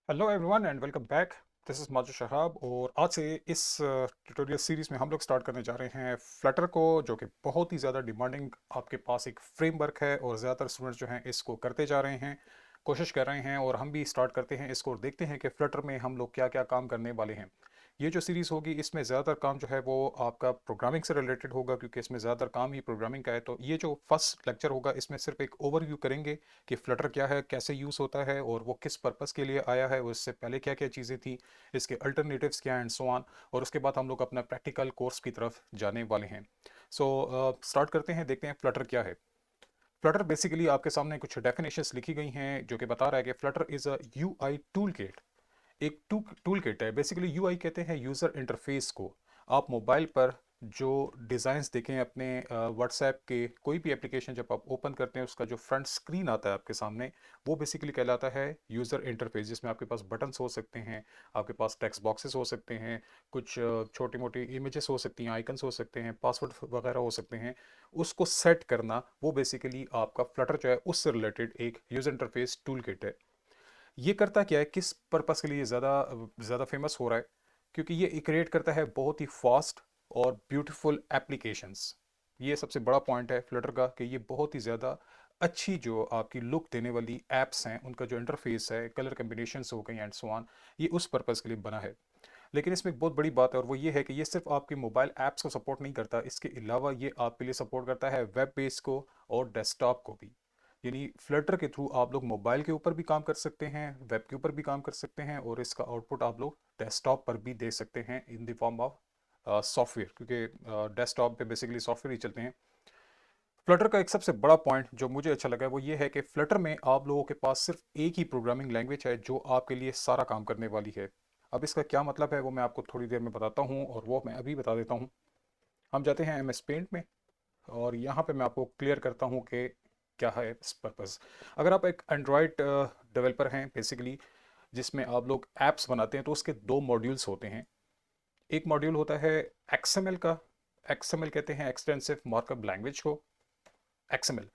Hello everyone and welcome back. This is Maju Shahab और आज से इस ट्यूटोरियल सीरीज़ में हम लोग स्टार्ट करने जा रहे हैं फ्लटर को, जो कि बहुत ही ज़्यादा डिमांडिंग आपके पास एक फ्रेमवर्क है और ज़्यादातर स्टूडेंट्स जो हैं इसको करते जा रहे हैं, कोशिश कर रहे हैं। और हम भी स्टार्ट करते हैं इसको और देखते हैं कि फ्लटर में हम लोग क्या क्या काम करने वाले हैं। ये जो सीरीज़ होगी इसमें ज़्यादातर काम जो है वो आपका प्रोग्रामिंग से रिलेटेड होगा, क्योंकि इसमें ज़्यादातर काम ही प्रोग्रामिंग का है। तो ये जो फर्स्ट लेक्चर होगा इसमें सिर्फ एक ओवरव्यू करेंगे कि फ्लटर क्या है, कैसे यूज़ होता है और वो किस पर्पज़ के लिए आया है, और इससे पहले क्या क्या चीज़ें थी, इसके अल्टरनेटिव्स क्या हैं एंड सो ऑन। और उसके बाद हम लोग अपना प्रैक्टिकल कोर्स की तरफ जाने वाले हैं। सो स्टार्ट करते हैं, देखते हैं फ्लटर क्या है। फ्लटर बेसिकली आपके सामने कुछ डेफिनेशंस लिखी गई हैं जो कि बता रहा है कि Flutter is a UI tool kit. एक टूल किट है। बेसिकली यूआई कहते हैं यूज़र इंटरफेस को। आप मोबाइल पर जो डिज़ाइंस देखें अपने व्हाट्सएप के कोई भी एप्लीकेशन जब आप ओपन करते हैं, उसका जो फ्रंट स्क्रीन आता है आपके सामने, वो बेसिकली कहलाता है यूज़र इंटरफेस, जिसमें आपके पास बटन्स हो सकते हैं, आपके पास टेक्स्ट बॉक्सेस हो सकते हैं, कुछ छोटी मोटी इमेजेस हो सकती हैं, आइकन्स हो सकते हैं, पासवर्ड वगैरह हो सकते हैं। उसको सेट करना वो बेसिकली आपका फ्लटर जो है उससे रिलेटेड एक यूज़र इंटरफेस टूल किट है। ये करता क्या है, किस पर्पस के लिए ज़्यादा ज़्यादा फेमस हो रहा है, क्योंकि ये क्रिएट करता है बहुत ही फास्ट और ब्यूटीफुल एप्लीकेशंस। ये सबसे बड़ा पॉइंट है फ्लटर का कि ये बहुत ही ज़्यादा अच्छी जो आपकी लुक देने वाली एप्स हैं, उनका जो इंटरफेस है, कलर कम्बिनेशंस हो गई एंड सो ऑन, ये उस पर्पस के लिए बना है। लेकिन इसमें एक बहुत बड़ी बात है, और वो ये है कि ये सिर्फ आपकी मोबाइल ऐप्स को सपोर्ट नहीं करता, इसके अलावा ये आपके लिए सपोर्ट करता है वेब बेस को और डेस्कटॉप को भी। यानी फ्लटर के थ्रू आप लोग मोबाइल के ऊपर भी काम कर सकते हैं, वेब के ऊपर भी काम कर सकते हैं, और इसका आउटपुट आप लोग डेस्कटॉप पर भी दे सकते हैं in the form of software, क्योंकि डेस्कटॉप पे बेसिकली सॉफ्टवेयर ही चलते हैं। फ्लटर का एक सबसे बड़ा पॉइंट जो मुझे अच्छा लगा है वो ये है कि फ्लटर में आप लोगों के पास सिर्फ एक ही प्रोग्रामिंग लैंग्वेज है जो आपके लिए सारा काम करने वाली है। अब इसका क्या मतलब है वो मैं आपको थोड़ी देर में बताता हूँ, और वो मैं अभी बता देता हूँ। हम जाते हैं एमएस पेंट में, और यहाँ पे मैं आपको क्लियर करता हूँ कि क्या है इस पर्पज़। अगर आप एक एंड्रॉयड डेवलपर हैं बेसिकली, जिसमें आप लोग ऐप्स बनाते हैं, तो उसके दो मॉड्यूल्स होते हैं। एक मॉड्यूल होता है एक्सएमएल का। एक्सएमएल कहते हैं एक्सटेंसिव मार्कअप लैंग्वेज को, एक्सएमएल।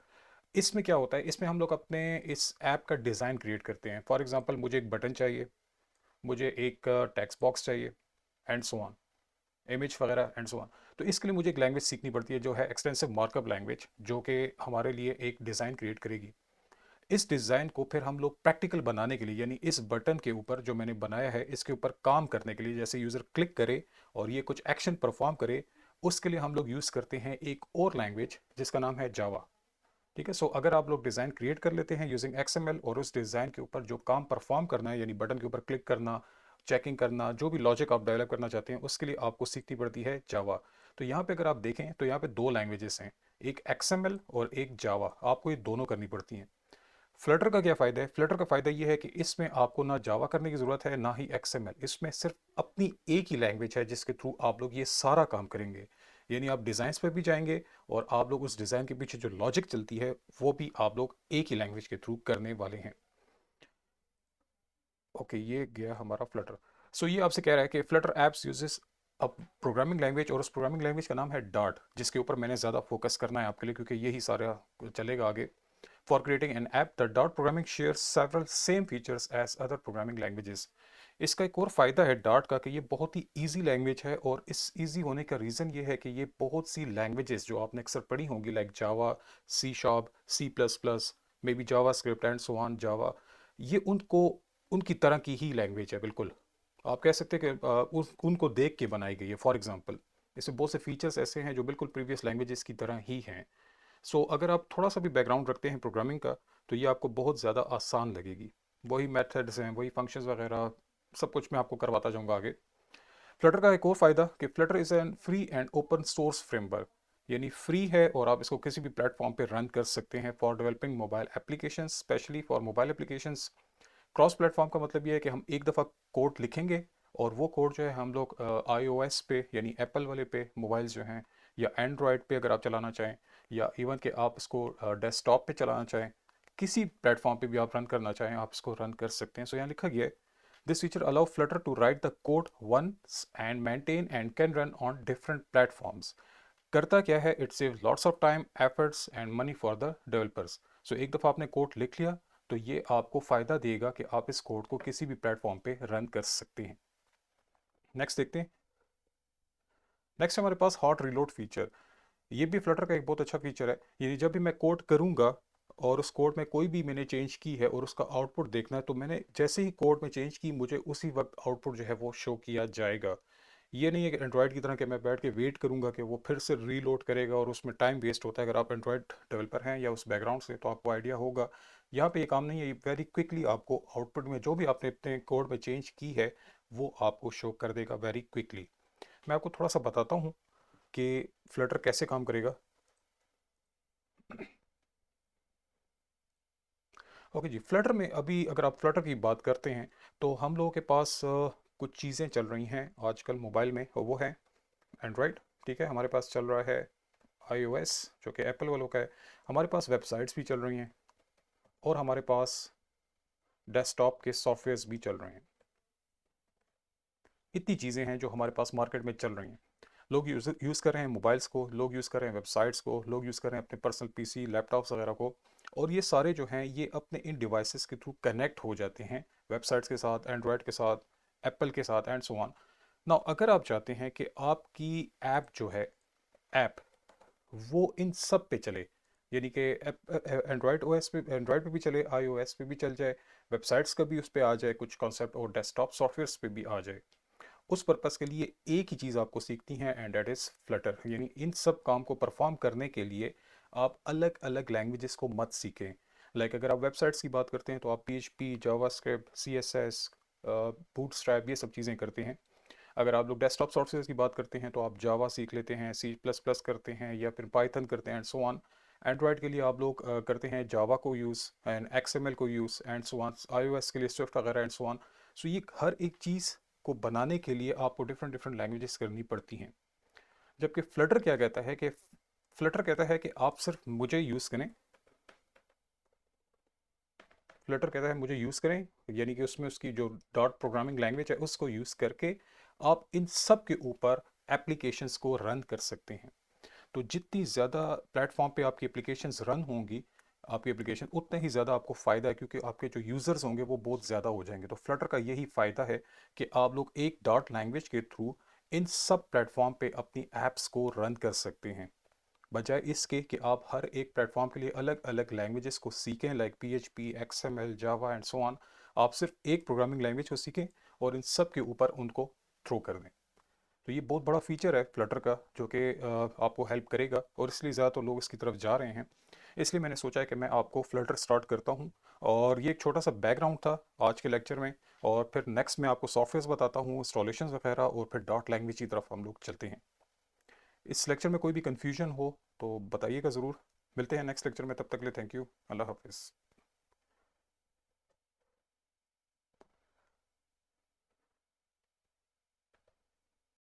इसमें क्या होता है, इसमें हम लोग अपने इस ऐप का डिज़ाइन क्रिएट करते हैं। फॉर एग्जांपल मुझे एक बटन चाहिए, मुझे एक टेक्स्ट बॉक्स चाहिए एंड सो ऑन, इमेज वगैरह एंड सो ऑन। तो इसके लिए मुझे एक लैंग्वेज सीखनी पड़ती है जो है एक्सटेंसिव मार्कअप लैंग्वेज, जो कि हमारे लिए एक डिज़ाइन क्रिएट करेगी। इस डिज़ाइन को फिर हम लोग प्रैक्टिकल बनाने के लिए, यानी इस बटन के ऊपर जो मैंने बनाया है इसके ऊपर काम करने के लिए, जैसे यूज़र क्लिक करे और ये कुछ एक्शन परफॉर्म करे, उसके लिए हम लोग यूज़ करते हैं एक और लैंग्वेज जिसका नाम है जावा। ठीक है। सो अगर आप लोग डिज़ाइन क्रिएट कर लेते हैं यूजिंग एक्सएमएल, और उस डिज़ाइन के ऊपर जो काम परफॉर्म करना है, यानी बटन के ऊपर क्लिक करना, चेकिंग करना, जो भी लॉजिक आप डेवलप करना चाहते हैं, उसके लिए आपको सीखनी पड़ती है जावा। तो यहाँ पे अगर आप देखें तो यहाँ पे दो लैंग्वेजेस हैं, एक एक्सएमएल और एक जावा। आपको ये दोनों करनी पड़ती हैं। फ्लटर का क्या फ़ायदा है? फ्लटर का फ़ायदा ये है कि इसमें आपको ना जावा करने की ज़रूरत है ना ही एक्सएमएल। इसमें सिर्फ अपनी एक ही लैंग्वेज है जिसके थ्रू आप लोग ये सारा काम करेंगे। यानी आप डिज़ाइंस पे भी जाएंगे, और आप लोग उस डिज़ाइन के पीछे जो लॉजिक चलती है वो भी आप लोग एक ही लैंग्वेज के थ्रू करने वाले हैं। ओके, ये गया हमारा फ्लटर। सो ये आपसे कह रहा है कि Flutter apps uses a programming language, और उस प्रोग्रामिंग लैंग्वेज का नाम है डार्ट, जिसके ऊपर मैंने ज़्यादा फोकस करना है आपके लिए, क्योंकि यही सारा चलेगा आगे। For creating an app, the Dart programming shares several same features as other programming languages. इसका एक और फ़ायदा है डार्ट का कि ये बहुत ही इजी लैंग्वेज है, और इस इजी होने का रीज़न ये है कि ये बहुत सी लैंग्वेजेस जो आपने अक्सर पढ़ी होंगी, like Java, C sharp, C plus plus, may be JavaScript and so on Java, ये उनको उनकी तरह की ही लैंग्वेज है बिल्कुल। आप कह सकते हैं कि उनको देख के बनाई गई है। फॉर एग्जांपल, इसमें बहुत से फीचर्स ऐसे हैं जो बिल्कुल प्रीवियस लैंग्वेजेस की तरह ही हैं। सो अगर आप थोड़ा सा भी बैकग्राउंड रखते हैं प्रोग्रामिंग का, तो ये आपको बहुत ज़्यादा आसान लगेगी। वही मेथड्स हैं, वही फंक्शंस वगैरह, सब कुछ मैं आपको करवाता जाऊंगा आगे। फ्लटर का एक और फ़ायदा कि Flutter is an free and open source framework. यानी फ्री है और आप इसको किसी भी प्लेटफॉर्म पे रन कर सकते हैं for developing mobile application, specially for mobile applications. Cross platform का मतलब ये है कि हम एक दफ़ा कोड लिखेंगे, और वो कोड जो है हम लोग iOS पे, यानी एप्पल वाले पे मोबाइल्स जो हैं, या एंड्रॉयड पे अगर आप चलाना चाहें, या इवन कि आप इसको डेस्कटॉप पे चलाना चाहें, किसी प्लेटफॉर्म पे भी आप रन करना चाहें, आप इसको रन कर सकते हैं। सो यहाँ लिखा गया है, this feature allow Flutter to write the code once and maintain and can run on different platforms. करता क्या है, it save lots of time, efforts and money for the developers. So एक दफ़ा आपने कोड लिख लिया, तो ये आपको फ़ायदा देगा कि आप इस कोड को किसी भी प्लेटफॉर्म पे रन कर सकते हैं। नेक्स्ट देखते हैं। नेक्स्ट हमारे पास हॉट रीलोड फीचर। ये भी फ्लटर का एक बहुत अच्छा फीचर है। यानी जब भी मैं कोड करूँगा और उस कोड में कोई भी मैंने चेंज की है और उसका आउटपुट देखना है, तो मैंने जैसे ही कोड में चेंज की, मुझे उसी वक्त आउटपुट जो है वो शो किया जाएगा। ये नहीं है कि एंड्रॉयड की तरह कि मैं बैठ के वेट करूंगा कि वो फिर से रीलोड करेगा और उसमें टाइम वेस्ट होता है। अगर आप एंड्रॉयड डेवलपर हैं या उस बैकग्राउंड से, तो आपको आइडिया होगा। यहाँ पे ये काम नहीं है। वेरी क्विकली आपको आउटपुट में जो भी आपने अपने कोड में चेंज की है वो आपको शो कर देगा वेरी क्विकली। मैं आपको थोड़ा सा बताता हूँ कि फ्लटर कैसे काम करेगा। ओके जी, फ्लटर में अभी अगर आप फ्लटर की बात करते हैं, तो हम लोगों के पास कुछ चीज़ें चल रही हैं आजकल मोबाइल में, और वो है एंड्रॉयड। ठीक है, हमारे पास चल रहा है iOS, जो कि एप्पल वालों का है। हमारे पास वेबसाइट्स भी चल रही हैं और हमारे पास डेस्कटॉप के सॉफ्टवेयर्स भी चल रहे हैं। इतनी चीज़ें हैं जो हमारे पास मार्केट में चल रही हैं। लोग यूज़ कर रहे हैं मोबाइल्स को, लोग यूज़ कर रहे हैं वेबसाइट्स को, लोग यूज़ कर रहे हैं अपने पर्सनल पीसी, लैपटॉप्स वगैरह को। और ये सारे जो हैं ये अपने इन डिवाइसेस के थ्रू कनेक्ट हो जाते हैं वेबसाइट्स के साथ, एंड्रॉयड के साथ, एप्पल के साथ एंड सो ऑन। नाउ अगर आप चाहते हैं कि आपकी ऐप जो है, ऐप वो इन सब पे चले, यानी कि एंड्रॉयड ओएस पे, एंड्रॉयड पे भी चले, iOS पे भी चल जाए, वेबसाइट्स का भी उस पे आ जाए कुछ कॉन्सेप्ट, और डेस्कटॉप सॉफ्टवेयर्स पे भी आ जाए, उस पर्पस के लिए एक ही चीज़ आपको सीखनी है, एंड दैट इज़ फ्लटर। यानी इन सब काम को परफॉर्म करने के लिए आप अलग अलग लैंग्वेजेस को मत सीखें। लाइक अगर आप वेबसाइट्स की बात करते हैं तो आप PHP, जावास्क्रिप्ट, CSS, बूटस्ट्रैप, ये सब चीज़ें करते हैं। अगर आप लोग डेस्कटॉप सॉफ्टवेयर की बात करते हैं तो आप जावा सीख लेते हैं, C++ करते हैं, या फिर पाइथन करते हैं एंड सो ऑन। एंड्रॉयड के लिए आप लोग करते हैं जावा को यूज़ एंड XML को use and so on. iOS के लिए स्विफ्ट वगैरह एंड सो ऑन। सो ये हर एक चीज़ को बनाने के लिए आपको डिफरेंट डिफरेंट लैंग्वेजेस करनी पड़ती हैं। जबकि फ्लटर क्या कहता है कि फ्लटर कहता है कि आप सिर्फ मुझे यूज़ करें। फ्लटर कहता है मुझे यूज़ करें, यानी कि उसमें उसकी जो डॉट प्रोग्रामिंग लैंग्वेज है उसको यूज़ करके आप इन सब के ऊपर एप्लीकेशंस को रन कर सकते हैं। तो जितनी ज़्यादा प्लेटफॉर्म पे आपकी एप्लीकेशंस रन होंगी, आपकी एप्लीकेशन, उतना ही ज़्यादा आपको फ़ायदा है, क्योंकि आपके जो यूज़र्स होंगे वो बहुत ज़्यादा हो जाएंगे। तो फ्लटर का यही फ़ायदा है कि आप लोग एक डॉट लैंग्वेज के थ्रू इन सब प्लेटफॉर्म पे अपनी ऐप्स को रन कर सकते हैं, बजाय इसके कि आप हर एक प्लेटफॉर्म के लिए अलग अलग लैंग्वेजेस को सीखें, like PHP, XML, Java and so on. आप सिर्फ एक प्रोग्रामिंग लैंग्वेज को सीखें और इन सब के ऊपर उनको थ्रो कर दें। तो ये बहुत बड़ा फीचर है फ्लटर का, जो कि आपको हेल्प करेगा, और इसलिए ज़्यादातर लोग इसकी तरफ जा रहे हैं। इसलिए मैंने सोचा है कि मैं आपको फ्लटर स्टार्ट करता हूँ। और ये एक छोटा सा बैकग्राउंड था आज के लेक्चर में, और फिर नेक्स्ट मैं आपको सॉफ्टवेयर्स बताता हूँ, इंस्टॉलेशन वगैरह, और फिर डॉट लैंग्वेज की तरफ हम लोग चलते हैं। इस लेक्चर में कोई भी कन्फ्यूजन हो तो बताइएगा ज़रूर। मिलते हैं नेक्स्ट लेक्चर में, तब तक के लिए थैंक यू। अल्लाह हाफिज़।